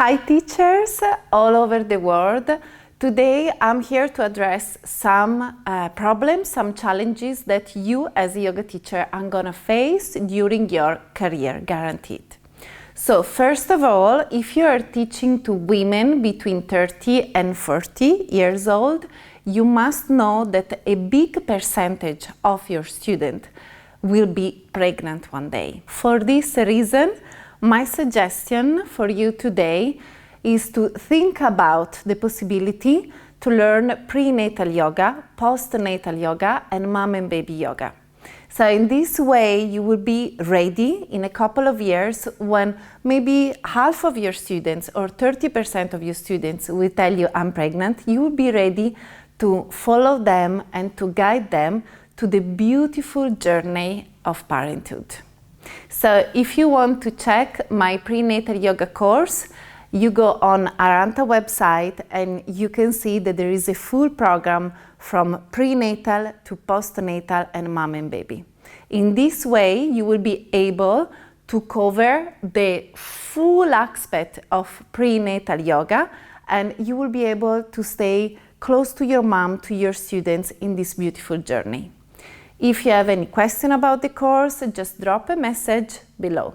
Hi teachers all over the world. Today I'm here to address some problems, some challenges that you as a yoga teacher are gonna face during your career, guaranteed. So first of all, if you are teaching to women between 30 and 40 years old, you must know that a big percentage of your students will be pregnant one day. For this reason, my suggestion for you today is to think about the possibility to learn prenatal yoga, postnatal yoga, and mom and baby yoga. So in this way, you will be ready in a couple of years when maybe half of your students or 30% of your students will tell you I'm pregnant. You will be ready to follow them and to guide them to the beautiful journey of parenthood. So if you want to check my prenatal yoga course, you go on Arhanta website and you can see that there is a full program from prenatal to postnatal and mom and baby. In this way, you will be able to cover the full aspect of prenatal yoga, and you will be able to stay close to your mom, to your students in this beautiful journey. If you have any question about the course, just drop a message below.